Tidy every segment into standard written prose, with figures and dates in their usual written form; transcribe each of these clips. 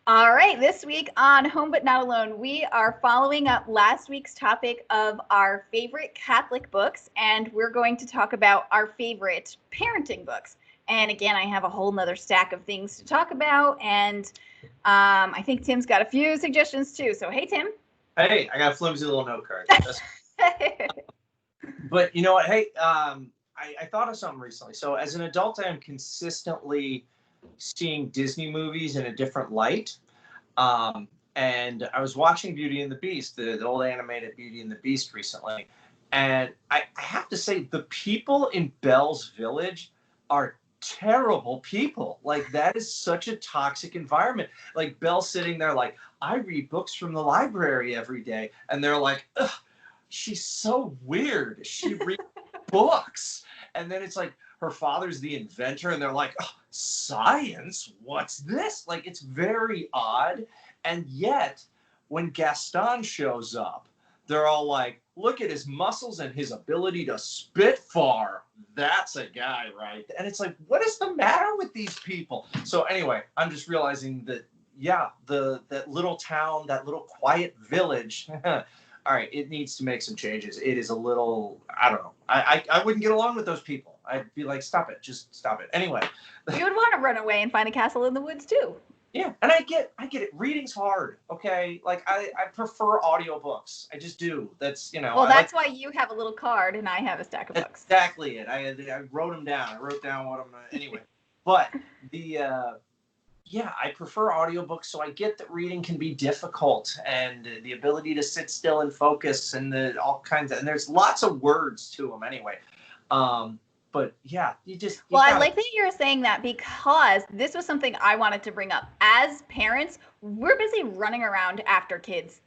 All right, this week on Home But Not Alone, we are following up last week's topic of our favorite Catholic books, and we're going to talk about our favorite parenting books. And again, I have a whole nother stack of things to talk about, and I think Tim's got a few suggestions too. So, hey, Tim. Hey, I got a flimsy little note card. But you know what? Hey, I thought of something recently. So as an adult, I am consistently seeing Disney movies in a different light. And I was watching Beauty and the Beast, the old animated Beauty and the Beast recently. And I have to say, the people in Belle's Village are terrible people. Like, that is such a toxic environment. Like, Belle sitting there like, I read books from the library every day. And they're like, ugh, she's so weird. She reads books. And then it's like her father's the inventor, and they're like, oh, science? What's this? Like, it's very odd. And yet, when Gaston shows up, they're all like, look at his muscles and his ability to spit far. That's a guy, right? And it's like, what is the matter with these people? So anyway, I'm just realizing that, yeah, that little town, that little quiet village, all right, it needs to make some changes. It is a little, I don't know. I wouldn't get along with those people. I'd be like, stop it, just stop it. Anyway. You would want to run away and find a castle in the woods too. Yeah, and I get it. Reading's hard, okay? Like, I prefer audiobooks. I just do. That's, Well, that's why you have a little card and I have a stack of books. Exactly it. I wrote them down. I wrote down what I'm going to, anyway. But yeah, I prefer audiobooks, so I get that reading can be difficult, and the ability to sit still and focus, and all kinds of, and there's lots of words to them anyway. But yeah, I like that you're saying that, because this was something I wanted to bring up. As parents, we're busy running around after kids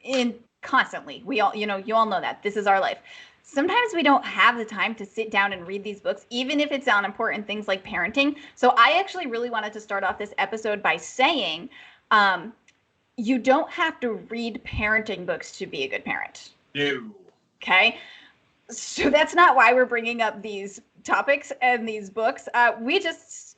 constantly. We all, you all know that. This is our life. Sometimes we don't have the time to sit down and read these books, even if it's on important things like parenting. So I actually really wanted to start off this episode by saying, you don't have to read parenting books to be a good parent. No. Okay. So that's not why we're bringing up these topics and these books.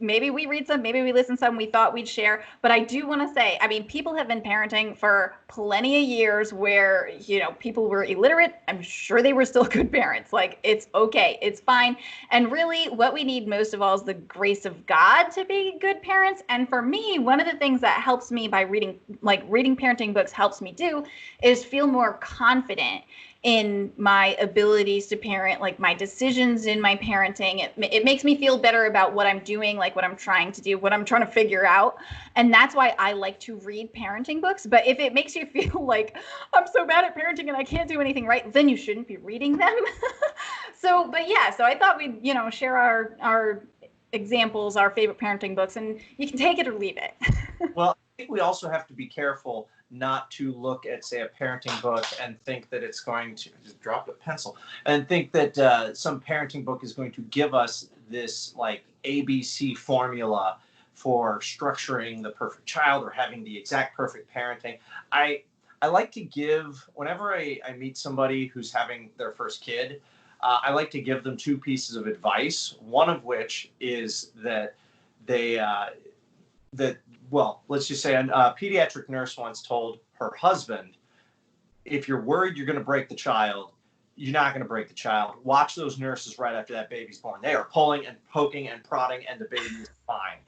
Maybe we read some, maybe we listen some, we thought we'd share. But I do want to say, I mean, people have been parenting for plenty of years where, people were illiterate. I'm sure they were still good parents. Like, it's okay. It's fine. And really what we need most of all is the grace of God to be good parents. And for me, one of the things that helps me by reading parenting books helps me do is feel more confident in my abilities to parent, like my decisions in my parenting. It makes me feel better about what I'm doing, like what I'm trying to do, what I'm trying to figure out. And that's why I like to read parenting books. But if it makes you feel like I'm so bad at parenting and I can't do anything right, then you shouldn't be reading them. So I thought we'd, share our examples, our favorite parenting books, and you can take it or leave it. Well, I think we also have to be careful not to look at, say, a parenting book and think that it's going to just drop a pencil and think that some parenting book is going to give us this like ABC formula for structuring the perfect child or having the exact perfect parenting. I like to give, whenever I meet somebody who's having their first kid, I like to give them two pieces of advice. One of which is that well, let's just say a pediatric nurse once told her husband, if you're worried you're going to break the child, you're not going to break the child. Watch those nurses right after that baby's born. They are pulling and poking and prodding, and the baby is fine.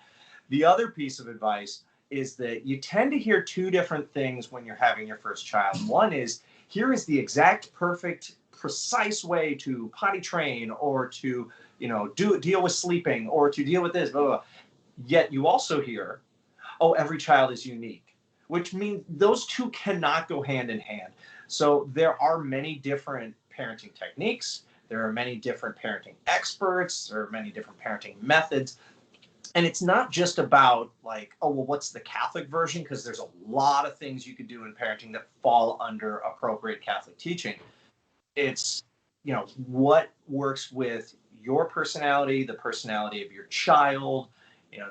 The other piece of advice is that you tend to hear two different things when you're having your first child. One is, here is the exact perfect, precise way to potty train, or to, deal with sleeping, or to deal with this, blah, blah, blah. Yet you also hear, oh, every child is unique, which means those two cannot go hand in hand. So there are many different parenting techniques. There are many different parenting experts. There are many different parenting methods. And it's not just about like, oh, well, what's the Catholic version? Because there's a lot of things you could do in parenting that fall under appropriate Catholic teaching. It's, what works with your personality, the personality of your child.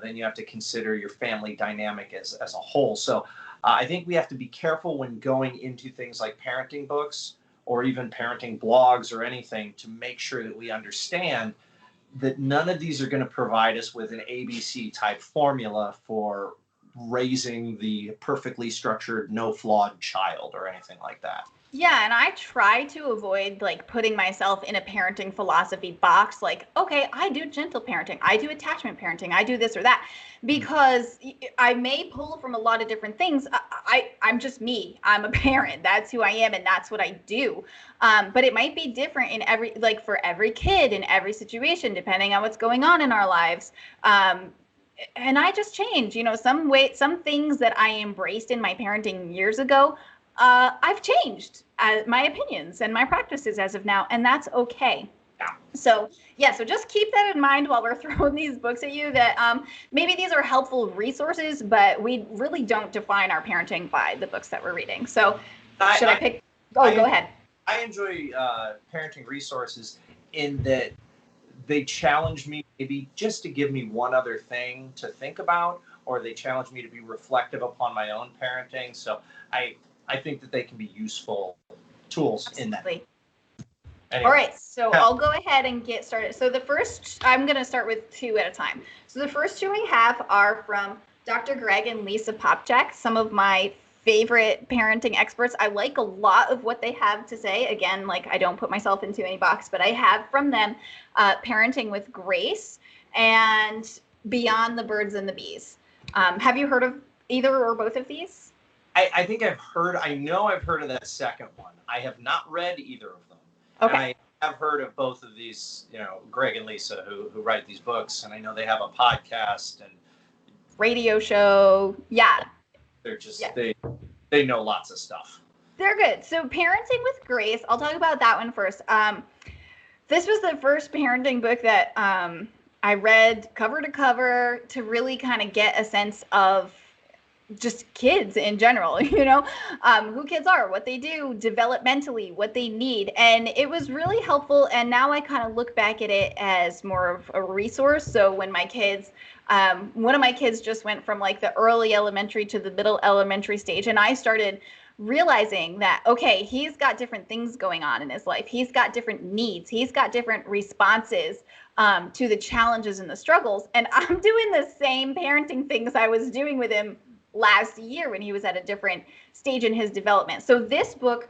Then you have to consider your family dynamic as a whole. So I think we have to be careful when going into things like parenting books or even parenting blogs or anything, to make sure that we understand that none of these are going to provide us with an ABC type formula for raising the perfectly structured, no flawed child or anything like that. Yeah, and I try to avoid like putting myself in a parenting philosophy box like, okay, I do gentle parenting, I do attachment parenting, I do this or that, because I may pull from a lot of different things. I'm just me. I'm a parent. That's who I am, and that's what I do. But it might be different in every, like for every kid in every situation, depending on what's going on in our lives. And I just change, some things that I embraced in my parenting years ago, I've changed my opinions and my practices as of now, and that's okay. Yeah. So yeah, so just keep that in mind while we're throwing these books at you, that maybe these are helpful resources, but we really don't define our parenting by the books that we're reading. So should I pick? Oh, go ahead. I enjoy parenting resources in that they challenge me maybe just to give me one other thing to think about, or they challenge me to be reflective upon my own parenting. So I think that they can be useful tools in that. Absolutely. Anyway. All right, so I'll go ahead and get started. So the first, I'm going to start with two at a time. So the first two we have are from Dr. Greg and Lisa Popcak, some of my favorite parenting experts. I like a lot of what they have to say. Again, like I don't put myself into any box, but I have from them Parenting with Grace and Beyond the Birds and the Bees. Have you heard of either or both of these? I think I know I've heard of that second one. I have not read either of them. Okay. And I have heard of both of these, Greg and Lisa who write these books, and I know they have a podcast and radio show. Yeah. They're just, they know lots of stuff. They're good. So Parenting with Grace, I'll talk about that one first. This was the first parenting book that I read cover to cover to really kind of get a sense of just kids in general, who kids are, what they do developmentally, what they need. And it was really helpful. And now I kind of look back at it as more of a resource. So when my kids, one of my kids just went from like the early elementary to the middle elementary stage. And I started realizing that, okay, he's got different things going on in his life. He's got different needs. He's got different responses to the challenges and the struggles. And I'm doing the same parenting things I was doing with him last year when he was at a different stage in his development. So this book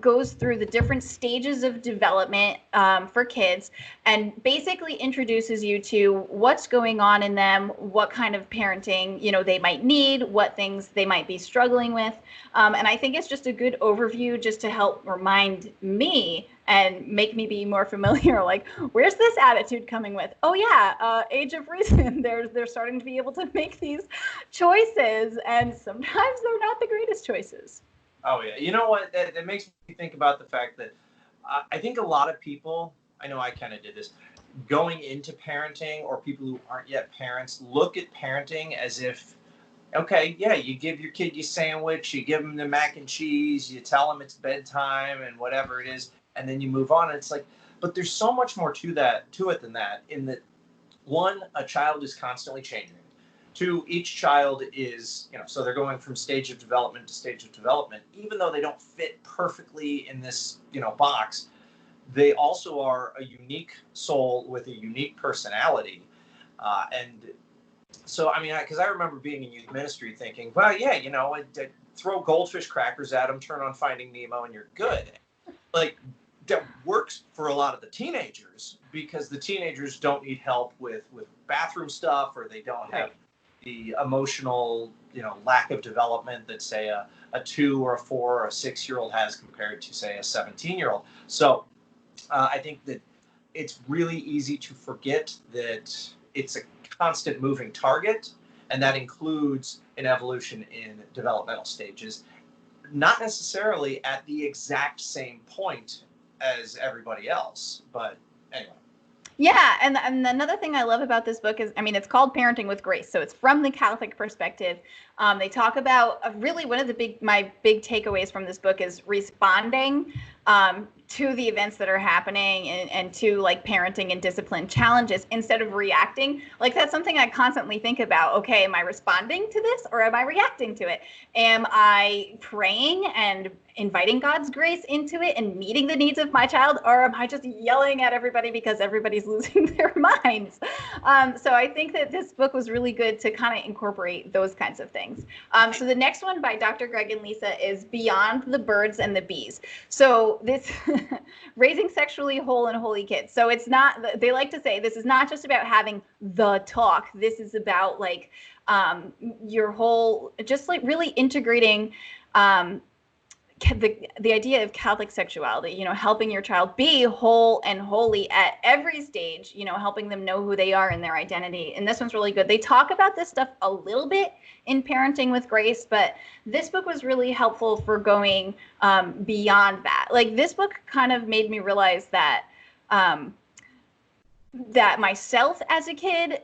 goes through the different stages of development for kids and basically introduces you to what's going on in them, what kind of parenting, they might need, what things they might be struggling with. And I think it's just a good overview just to help remind me and make me be more familiar, like, where's this attitude coming with? Oh yeah, age of reason. They're starting to be able to make these choices, and sometimes they're not the greatest choices. Oh yeah, you know what? That makes me think about the fact that I think a lot of people, I know I kind of did this, going into parenting, or people who aren't yet parents, look at parenting as if, okay, yeah, you give your kid your sandwich, you give them the mac and cheese, you tell them it's bedtime and whatever it is, and then you move on. And it's like, but there's so much more to it than that. In that, one, a child is constantly changing. Two, each child is, so they're going from stage of development to stage of development. Even though they don't fit perfectly in this, box, they also are a unique soul with a unique personality. And so, because I remember being in youth ministry thinking, well, yeah, throw goldfish crackers at them, turn on Finding Nemo, and you're good. Like, that works for a lot of the teenagers, because the teenagers don't need help with bathroom stuff, or they don't have the emotional, lack of development that, say, a 2 or a 4 or a 6-year-old has compared to, say, a 17-year-old. So I think that it's really easy to forget that it's a constant moving target, and that includes an evolution in developmental stages, not necessarily at the exact same point as everybody else, but anyway. Yeah, and another thing I love about this book is, it's called Parenting with Grace, so it's from the Catholic perspective. They talk about really one of my big takeaways from this book is responding to the events that are happening, and to like parenting and discipline challenges instead of reacting. Like that's something I constantly think about. Okay, am I responding to this or am I reacting to it? Am I praying and inviting God's grace into it and meeting the needs of my child, or am I just yelling at everybody because everybody's losing their minds? So I think that this book was really good to kind of incorporate those kinds of things. So the next one by Dr. Greg and Lisa is Beyond the Birds and the Bees. So this raising sexually whole and holy kids. So it's not, they like to say this is not just about having the talk. This is about like your whole, just like really integrating the idea of Catholic sexuality, you know, helping your child be whole and holy at every stage, you know, helping them know who they are and their identity. And this one's really good. They talk about this stuff a little bit in Parenting with Grace, but this book was really helpful for going beyond that. Like this book kind of made me realize that that myself as a kid,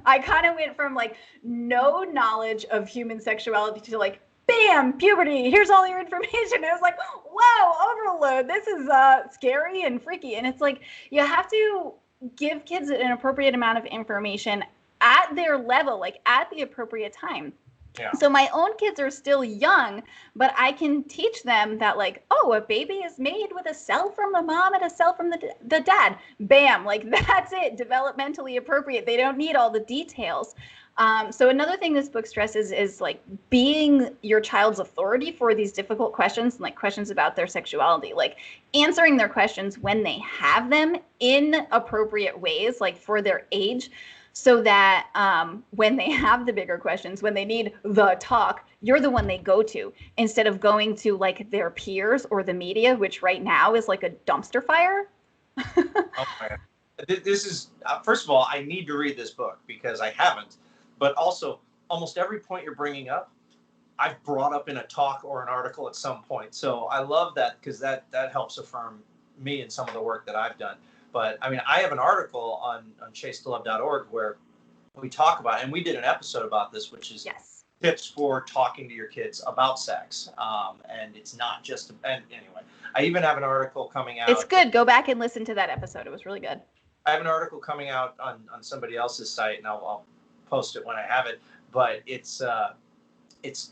I kind of went from like no knowledge of human sexuality to like, bam, puberty, here's all your information. And I was like, wow, overload. This is scary and freaky. And it's like, you have to give kids an appropriate amount of information at their level, like at the appropriate time. Yeah. So my own kids are still young, but I can teach them that like, oh, a baby is made with a cell from the mom and a cell from the dad. Bam, like that's it, developmentally appropriate. They don't need all the details. So another thing this book stresses is like being your child's authority for these difficult questions, like questions about their sexuality, like answering their questions when they have them in appropriate ways, like for their age, so that when they have the bigger questions, when they need the talk, you're the one they go to instead of going to like their peers or the media, which right now is like a dumpster fire. Oh, man. This is, first of all, I need to read this book because I haven't. But also, almost every point you're bringing up, I've brought up in a talk or an article at some point. So I love that because that helps affirm me in some of the work that I've done. But I mean, I have an article on chasetolove.org where we talk about, and we did an episode about this, which is tips for talking to your kids about sex. And it's not just, and anyway, I even have an article coming out. It's good. Go back and listen to that episode. It was really good. I have an article coming out on somebody else's site, and I'll post it when I have it, but it's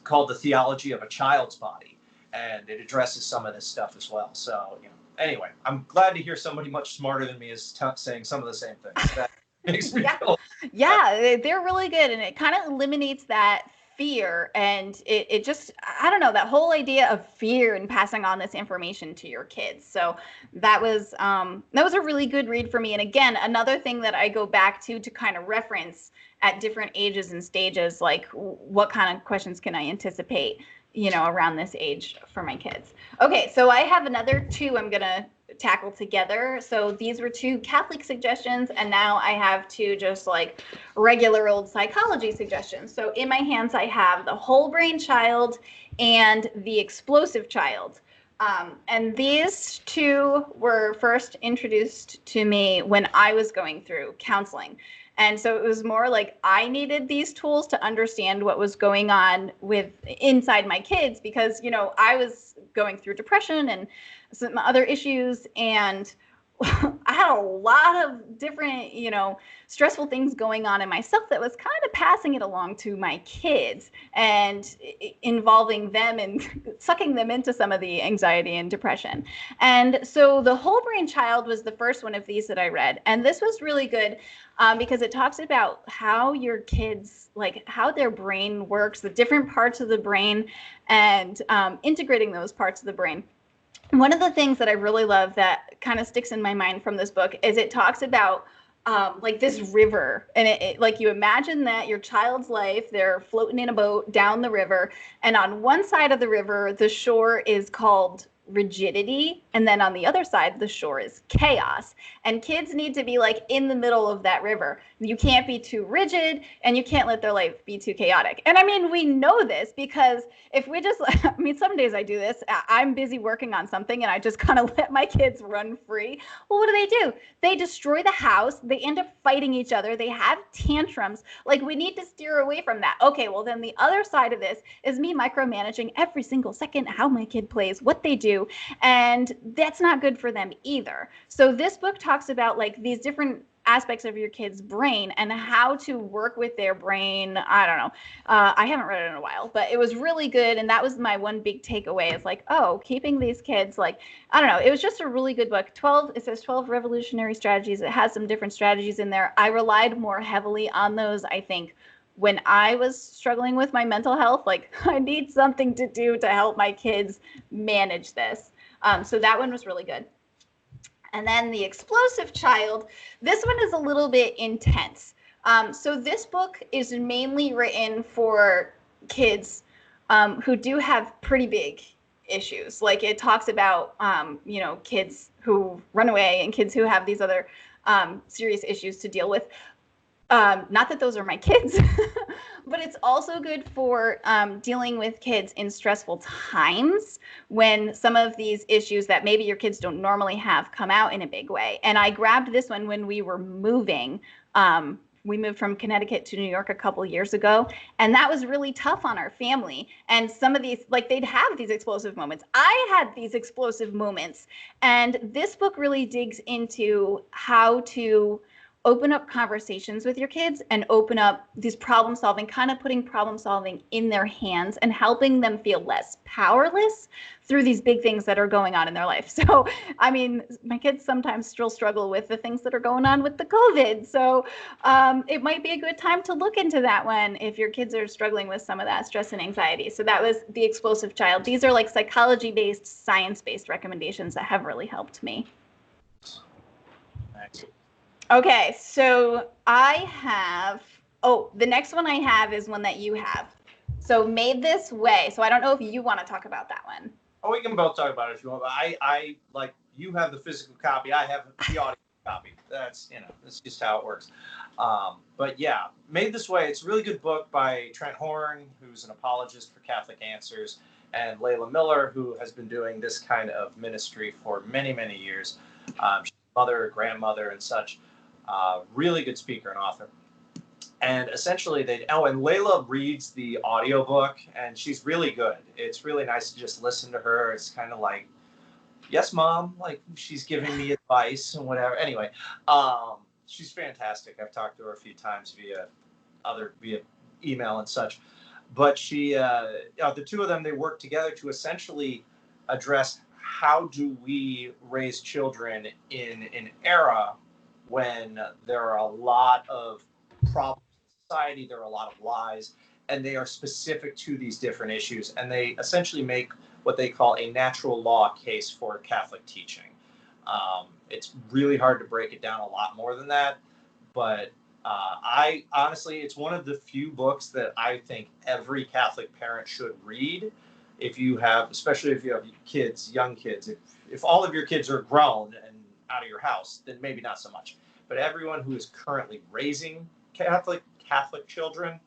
called The Theology of a Child's Body, and it addresses some of this stuff as well. So, you know, anyway, I'm glad to hear somebody much smarter than me is saying some of the same things. That makes me feel. Yeah, they're really good, and it kind of eliminates that fear, and it just, I don't know, that whole idea of fear and passing on this information to your kids. So that was a really good read for me. And again, another thing that I go back to kind of reference at different ages and stages, like what kind of questions can I anticipate, you know, around this age for my kids. Okay, so I have another two I'm gonna tackle together. So these were two Catholic suggestions, and now I have two just like regular old psychology suggestions. So in my hands, I have The Whole Brain Child and The Explosive Child. And these two were first introduced to me when I was going through counseling. And so it was more like I needed these tools to understand what was going on inside my kids, because, you know, I was going through depression and some other issues, and I had a lot of different, you know, stressful things going on in myself that was kind of passing it along to my kids and involving them and sucking them into some of the anxiety and depression. And so The Whole Brain Child was the first one of these that I read. And this was really good because it talks about how your kids, like how their brain works, the different parts of the brain, and integrating those parts of the brain. One of the things that I really love that kind of sticks in my mind from this book is it talks about like this river, and it like you imagine that your child's life, they're floating in a boat down the river, and on one side of the river, the shore is called rigidity, and then on the other side, the shore is chaos. And kids need to be like in the middle of that river. You can't be too rigid, and you can't let their life be too chaotic. And I mean, we know this because if we just, I mean, some days I do this. I'm busy working on something and I just kind of let my kids run free. Well, what do? They destroy the house. They end up fighting each other. They have tantrums. Like, we need to steer away from that. Okay, well, then the other side of this is me micromanaging every single second how my kid plays, what they do, to, and that's not good for them either. So this book talks about like these different aspects of your kid's brain and how to work with their brain. I don't know. I haven't read it in a while, but it was really good. And that was my one big takeaway is like, oh, keeping these kids like, I don't know. It was just a really good book. It says 12 revolutionary strategies. It has some different strategies in there. I relied more heavily on those, I think, when I was struggling with my mental health. Like, I need something to do to help my kids manage this. So that one was really good. And then The Explosive Child, this one is a little bit intense. So this book is mainly written for kids who do have pretty big issues. Like it talks about, kids who run away and kids who have these other serious issues to deal with. Not that those are my kids, but it's also good for dealing with kids in stressful times when some of these issues that maybe your kids don't normally have come out in a big way. And I grabbed this one when we were moving. We moved from Connecticut to New York a couple years ago, and that was really tough on our family. And some of these, like they'd have these explosive moments. I had these explosive moments, and this book really digs into how to open up conversations with your kids and open up these problem solving, kind of putting problem solving in their hands and helping them feel less powerless through these big things that are going on in their life. So, I mean, my kids sometimes still struggle with the things that are going on with the COVID. So it might be a good time to look into that one if your kids are struggling with some of that stress and anxiety. So that was The Explosive Child. These are like psychology-based, science-based recommendations that have really helped me. Excellent. Okay, so the next one I have is one that you have. So Made This Way. So I don't know if you want to talk about that one. Oh, we can both talk about it if you want. But I like you have the physical copy. I have the audio copy. That's that's just how it works. But yeah, Made This Way. It's a really good book by Trent Horn, who's an apologist for Catholic Answers, and Layla Miller, who has been doing this kind of ministry for many, many years. She's mother, grandmother, and such. Really good speaker and author. And essentially and Layla reads the audiobook and she's really good. It's really nice to just listen to her. It's kind of like, yes, mom, like she's giving me advice and whatever. Anyway, she's fantastic. I've talked to her a few times via email and such. But the two of them, they work together to essentially address how do we raise children in an era when there are a lot of problems in society, there are a lot of lies, and they are specific to these different issues. And they essentially make what they call a natural law case for Catholic teaching. It's really hard to break it down a lot more than that, but I honestly, it's one of the few books that I think every Catholic parent should read. Especially if you have kids, young kids, if all of your kids are grown and out of your house, then maybe not so much. But everyone who is currently raising Catholic children,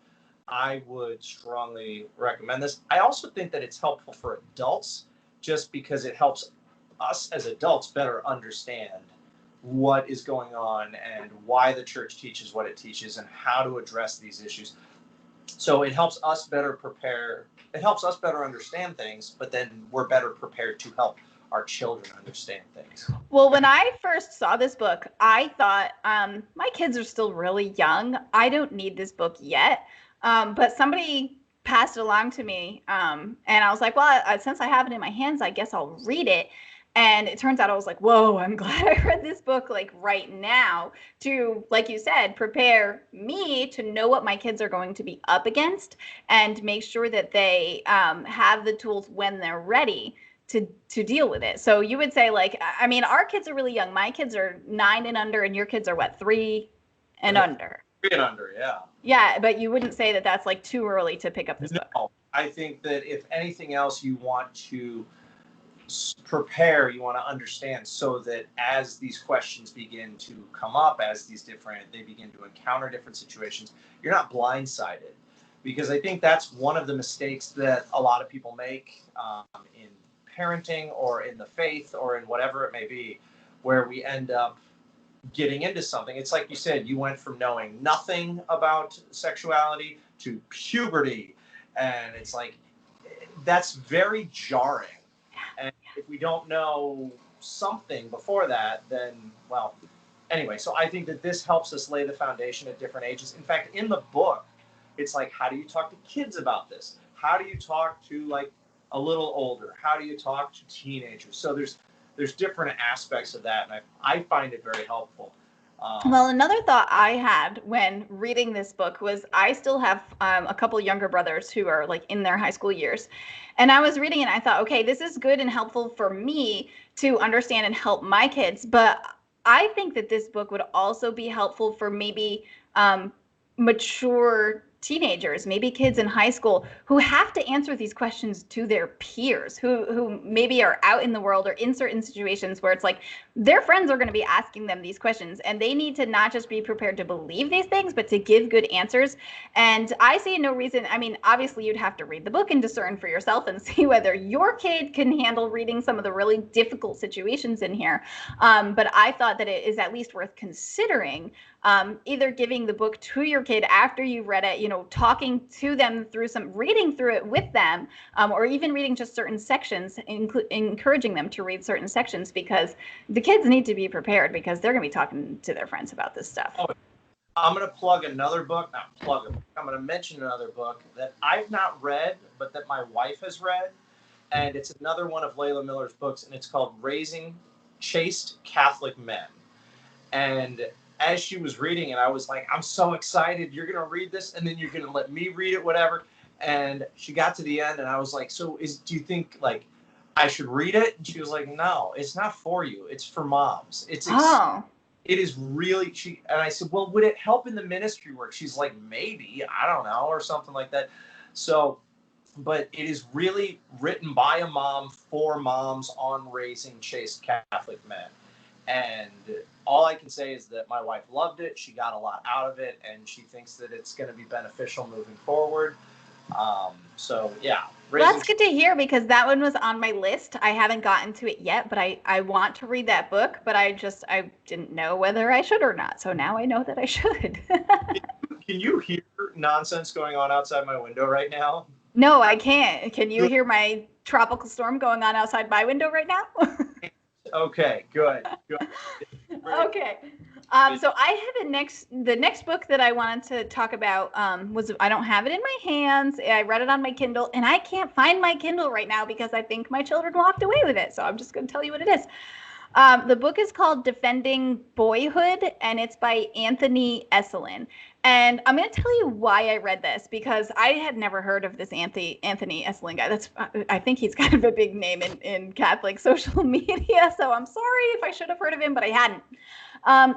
I would strongly recommend this. I also think that it's helpful for adults just because it helps us as adults better understand what is going on and why the church teaches what it teaches and how to address these issues. So it helps us better prepare. It helps us better understand things, but then we're better prepared to help our children understand things. Well, when I first saw this book, I thought, my kids are still really young. I don't need this book yet. But somebody passed it along to me. And I was like, well, since I have it in my hands, I guess I'll read it. And it turns out I was like, whoa, I'm glad I read this book like right now to, like you said, prepare me to know what my kids are going to be up against and make sure that they have the tools when they're ready to deal with it. So you would say, like, I mean, our kids are really young. My kids are 9 and under, and your kids are what, 3 and under? 3 and under, yeah. Yeah, but you wouldn't say that that's like too early to pick up this book. I think that if anything else, you want to prepare, you want to understand, so that as these questions begin to come up, as they begin to encounter different situations, you're not blindsided. Because I think that's one of the mistakes that a lot of people make in parenting or in the faith or in whatever it may be, where we end up getting into something. It's like you said, you went from knowing nothing about sexuality to puberty. And it's like, that's very jarring. And if we don't know something before that, then, well, anyway, so I think that this helps us lay the foundation at different ages. In fact, in the book, it's like, how do you talk to kids about this? How do you talk to like a little older? How do you talk to teenagers? So there's different aspects of that, and I find it very helpful. Well, another thought I had when reading this book was I still have a couple younger brothers who are like in their high school years. And I was reading it and I thought, okay, this is good and helpful for me to understand and help my kids. But I think that this book would also be helpful for maybe mature teenagers, maybe kids in high school who have to answer these questions to their peers, who maybe are out in the world or in certain situations where it's like their friends are going to be asking them these questions, and they need to not just be prepared to believe these things, but to give good answers. And I see no reason. I mean, obviously you'd have to read the book and discern for yourself and see whether your kid can handle reading some of the really difficult situations in here. But I thought that it is at least worth considering, either giving the book to your kid after you've read it, talking to them through reading through it with them, or even reading just certain sections, encouraging them to read certain sections, because the kids need to be prepared because they're going to be talking to their friends about this stuff. Oh, I'm going to plug another book, I'm going to mention another book that I've not read, but that my wife has read. And it's another one of Layla Miller's books, and it's called Raising Chaste Catholic Men. And as she was reading it, I was like, I'm so excited. You're going to read this, and then you're going to let me read it, whatever. And she got to the end, and I was like, so do you think, like, I should read it? And she was like, no, it's not for you. It's for moms. It is really, and I said, well, would it help in the ministry work? She's like, maybe, I don't know, or something like that. So, but it is really written by a mom for moms on raising chaste Catholic men. And all I can say is that my wife loved it. She got a lot out of it, and she thinks that it's going to be beneficial moving forward. So, yeah. Well, that's good to hear, because that one was on my list. I haven't gotten to it yet, but I want to read that book, but I didn't know whether I should or not. So now I know that I should. Can you hear nonsense going on outside my window right now? No, I can't. Can you hear my tropical storm going on outside my window right now? Okay, good. Okay. So I have the next book that I wanted to talk about was, I don't have it in my hands. I read it on my Kindle, and I can't find my Kindle right now because I think my children walked away with it. So I'm just going to tell you what it is. The book is called Defending Boyhood, and it's by Anthony Esolen. And I'm going to tell you why I read this, because I had never heard of this Anthony Esolen guy. I think he's kind of a big name in Catholic social media. So I'm sorry if I should have heard of him, but I hadn't.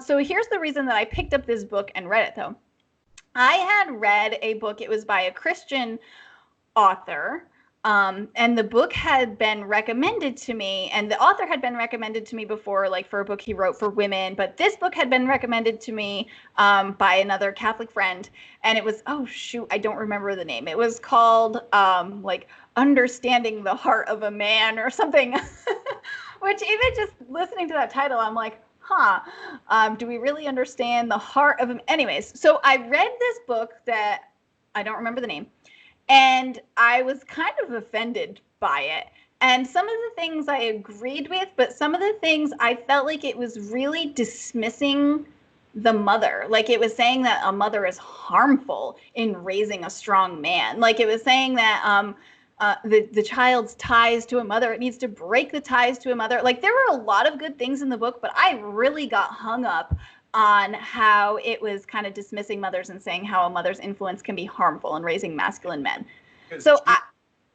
So here's the reason that I picked up this book and read it, though. I had read a book. It was by a Christian author. And the book had been recommended to me, and the author had been recommended to me before, like for a book he wrote for women. But this book had been recommended to me by another Catholic friend, and it was, oh shoot, I don't remember the name. It was called like Understanding the Heart of a Man or something. Which, even just listening to that title, I'm like, do we really understand the heart of him? Anyways, so I read this book that I don't remember the name. And I was kind of offended by it. And some of the things I agreed with, but some of the things I felt like it was really dismissing the mother. Like, it was saying that a mother is harmful in raising a strong man. Like, it was saying that the child's ties to a mother, it needs to break the ties to a mother. Like, there were a lot of good things in the book, but I really got hung up on how it was kind of dismissing mothers and saying how a mother's influence can be harmful in raising masculine men. So I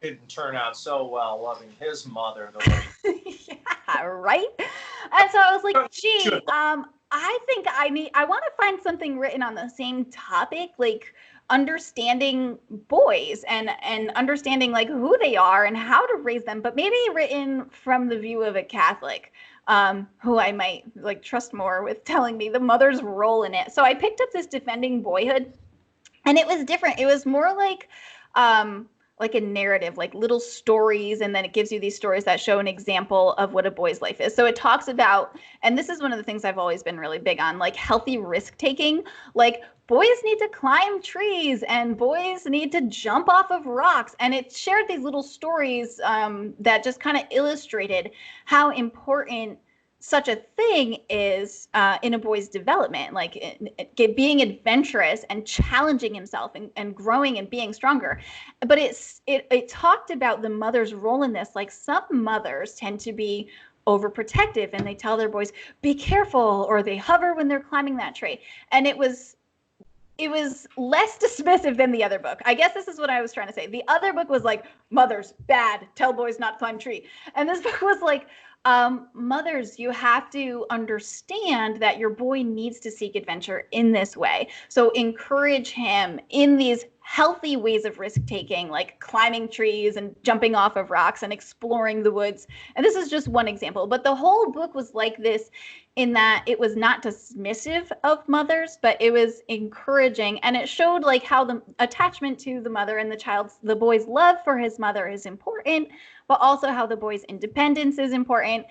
didn't turn out so well loving his mother the way. Yeah, right. And so I was like, gee, I think I want to find something written on the same topic, like understanding boys and understanding like who they are and how to raise them, but maybe written from the view of a Catholic. Who I might like trust more with telling me the mother's role in it. So I picked up this Defending Boyhood, and it was different. It was more like a narrative, like little stories, and then it gives you these stories that show an example of what a boy's life is. So it talks about, and this is one of the things I've always been really big on, like healthy risk taking. Like, boys need to climb trees and boys need to jump off of rocks. And it shared these little stories that just kind of illustrated how important such a thing is in a boy's development, like being adventurous and challenging himself and growing and being stronger. But it talked about the mother's role in this. Like some mothers tend to be overprotective and they tell their boys, be careful, or they hover when they're climbing that tree. And it was less dismissive than the other book. I guess this is what I was trying to say. The other book was like, mothers, bad, tell boys not to climb tree. And this book was like, mothers, you have to understand that your boy needs to seek adventure in this way. So encourage him in these healthy ways of risk taking, like climbing trees and jumping off of rocks and exploring the woods. And this is just one example, but the whole book was like this in that it was not dismissive of mothers, but it was encouraging. And it showed like how the attachment to the mother and the boy's love for his mother is important, but also how the boy's independence is important.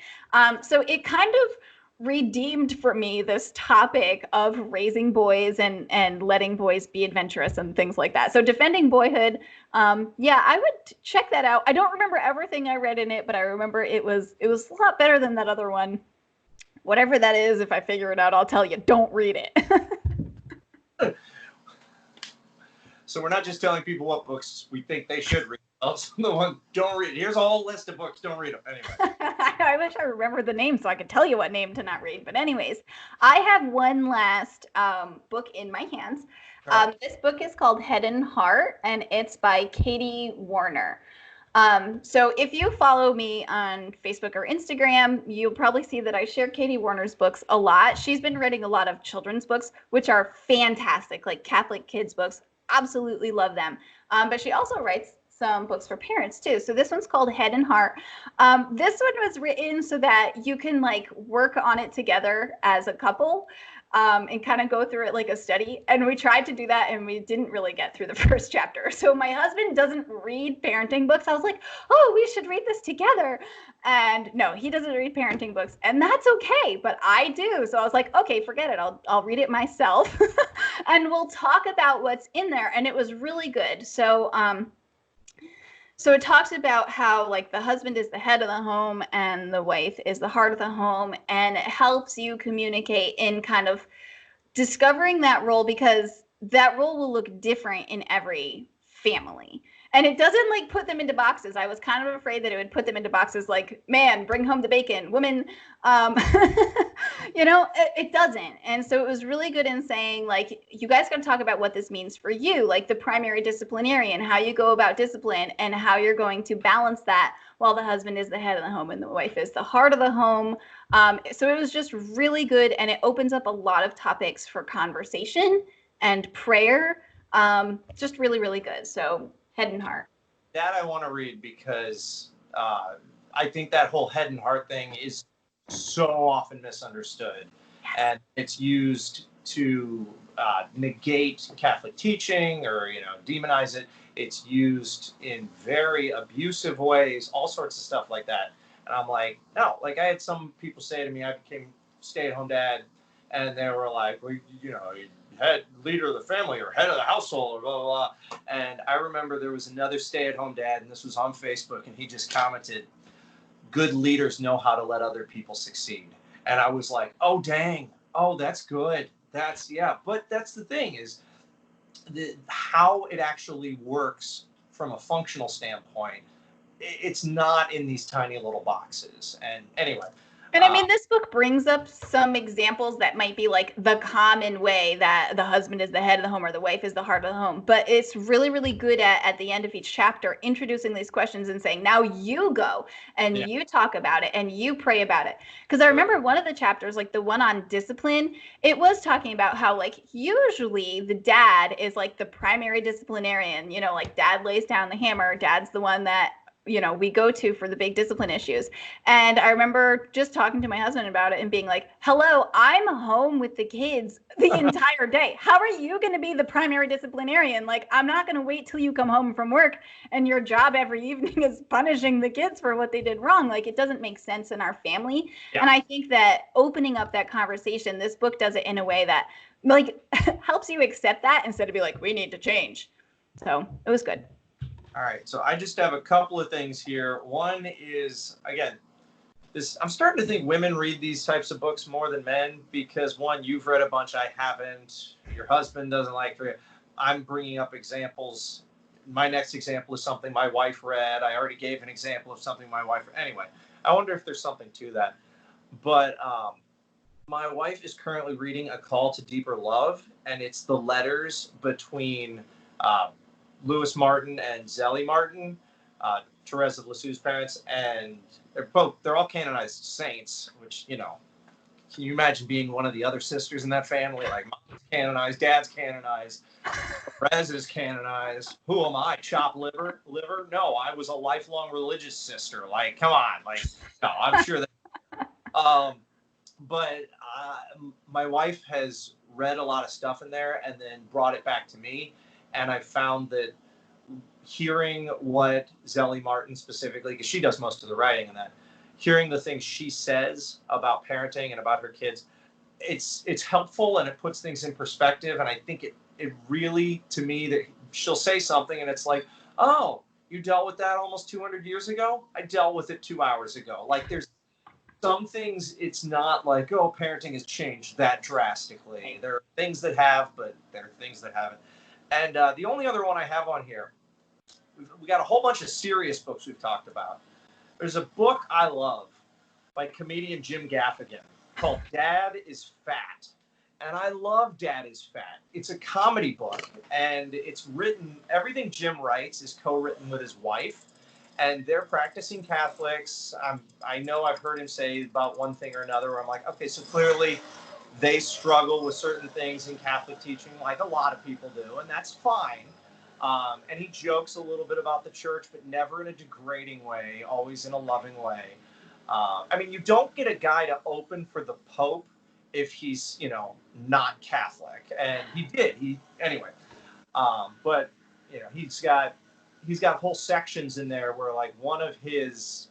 So it kind of redeemed for me this topic of raising boys and letting boys be adventurous and things like that. So Defending Boyhood, yeah, I would check that out. I don't remember everything I read in it, but I remember it was a lot better than that other one. Whatever that is, if I figure it out, I'll tell you. Don't read it. So we're not just telling people what books we think they should read. Also, the one don't read. Here's a whole list of books. Don't read them. Anyway. I wish I remembered the name so I could tell you what name to not read. But anyways, I have one last book in my hands. This book is called Head and Heart, and it's by Katie Warner. So if you follow me on Facebook or Instagram, you'll probably see that I share Katie Warner's books a lot. She's been writing a lot of children's books, which are fantastic, like Catholic kids books. Absolutely love them. But she also writes some books for parents too. So this one's called Head and Heart. This one was written so that you can like work on it together as a couple. And kind of go through it like a study. And we tried to do that and we didn't really get through the first chapter. So my husband doesn't read parenting books. I was like, oh, we should read this together. And no, he doesn't read parenting books, and that's okay, but I do. So I was like, okay, forget it. I'll read it myself and we'll talk about what's in there. And it was really good. So it talks about how like the husband is the head of the home and the wife is the heart of the home, and it helps you communicate in kind of discovering that role, because that role will look different in every family. And it doesn't like put them into boxes. I was kind of afraid that it would put them into boxes like, man, bring home the bacon, woman, it doesn't. And so it was really good in saying like, you guys got to talk about what this means for you, like the primary disciplinarian, how you go about discipline and how you're going to balance that while the husband is the head of the home and the wife is the heart of the home. So it was just really good. And it opens up a lot of topics for conversation and prayer. Just really, really good. So Head and Heart. That I want to read because I think that whole head and heart thing is so often misunderstood. Yes. And it's used to negate Catholic teaching or, demonize it. It's used in very abusive ways, all sorts of stuff like that. And I'm like, no, like I had some people say to me, I became stay-at-home dad, and they were like, well, head leader of the family or head of the household or blah, blah, blah. And I remember there was another stay-at-home dad, and this was on Facebook, and he just commented, good leaders know how to let other people succeed. And I was like, oh, dang. Oh, that's good. Yeah. But that's the thing is how it actually works from a functional standpoint. It's not in these tiny little boxes. And anyway. And I mean, this book brings up some examples that might be like the common way that the husband is the head of the home or the wife is the heart of the home. But it's really, really good at the end of each chapter, introducing these questions and saying, now you go and you talk about it and you pray about it. Because I remember one of the chapters, like the one on discipline, it was talking about how like usually the dad is like the primary disciplinarian, like dad lays down the hammer. Dad's the one that we go to for the big discipline issues. And I remember just talking to my husband about it and being like, hello, I'm home with the kids the entire day. How are you going to be the primary disciplinarian? Like, I'm not going to wait till you come home from work and your job every evening is punishing the kids for what they did wrong. Like, it doesn't make sense in our family. Yeah. And I think that opening up that conversation, this book does it in a way that like helps you accept that instead of be like, we need to change. So it was good. All right. So I just have a couple of things here. One is, again, I'm starting to think women read these types of books more than men because, one, you've read a bunch, I haven't. Your husband doesn't like it. I'm bringing up examples. My next example is something my wife read. I already gave an example of something my wife read. Anyway, I wonder if there's something to that. But my wife is currently reading A Call to Deeper Love, and it's the letters between uh, Lewis Martin and Zelly Martin, Therese of Lisieux's parents, and they're all canonized saints, which, you know, can you imagine being one of the other sisters in that family? Like, mom's canonized, dad's canonized, Therese is canonized. Who am I? Chop liver? No, I was a lifelong religious sister. Like, come on. Like, no, I'm sure that. But my wife has read a lot of stuff in there and then brought it back to me. And I found that hearing what Zelly Martin specifically, because she does most of the writing in that, hearing the things she says about parenting and about her kids, it's helpful and it puts things in perspective. And I think it really, to me, that she'll say something and it's like, oh, you dealt with that almost 200 years ago? I dealt with it 2 hours ago. Like, there's some things, it's not like, oh, parenting has changed that drastically. There are things that have, but there are things that haven't. And the only other one I have on here, we got a whole bunch of serious books we've talked about. There's a book I love by comedian Jim Gaffigan called Dad is Fat. And I love Dad is Fat. It's a comedy book, and it's written, everything Jim writes is co-written with his wife. And they're practicing Catholics. I know I've heard him say about one thing or another where I'm like, okay, so clearly they struggle with certain things in Catholic teaching, like a lot of people do, and that's fine. And he jokes a little bit about the church, but never in a degrading way, always in a loving way. I mean, you don't get a guy to open for the Pope if he's, you know, not Catholic. And he did. Anyway. But, you know, he's got whole sections in there where, like, one of his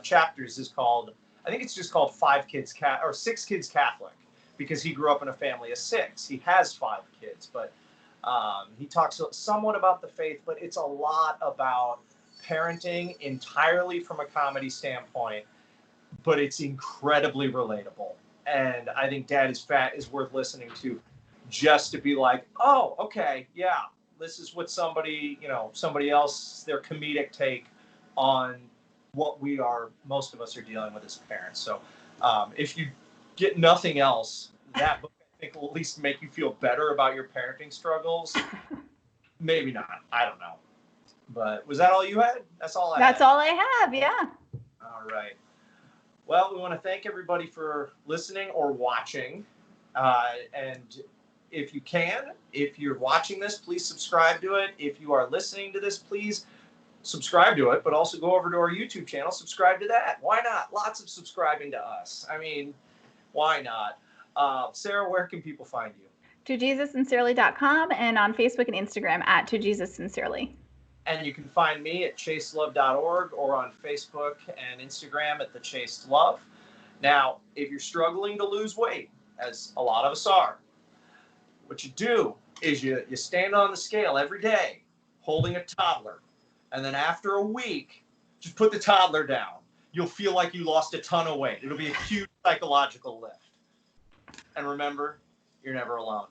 chapters is called, I think it's just called Six Kids Catholic, because he grew up in a family of six. He has 5 kids, but he talks somewhat about the faith, but it's a lot about parenting entirely from a comedy standpoint, but it's incredibly relatable. And I think Dad is Fat is worth listening to, just to be like, oh, okay, yeah, this is what somebody else, their comedic take on what most of us are dealing with as parents. So if you get nothing else, that book, I think, will at least make you feel better about your parenting struggles. Maybe not. I don't know. But was that all you had? That's all I had. That's all I have, yeah. All right. Well, we want to thank everybody for listening or watching. And if you can, if you're watching this, please subscribe to it. If you are listening to this, please subscribe to it, but also go over to our YouTube channel, subscribe to that. Why not? Lots of subscribing to us. I mean, why not? Sarah, where can people find you? ToJesusSincerely.com and on Facebook and Instagram at ToJesusSincerely. And you can find me at chaselove.org or on Facebook and Instagram at The Chaste Love. Now, if you're struggling to lose weight, as a lot of us are, what you do is you stand on the scale every day holding a toddler. And then after a week, just put the toddler down. You'll feel like you lost a ton of weight. It'll be a huge psychological lift. And remember, you're never alone.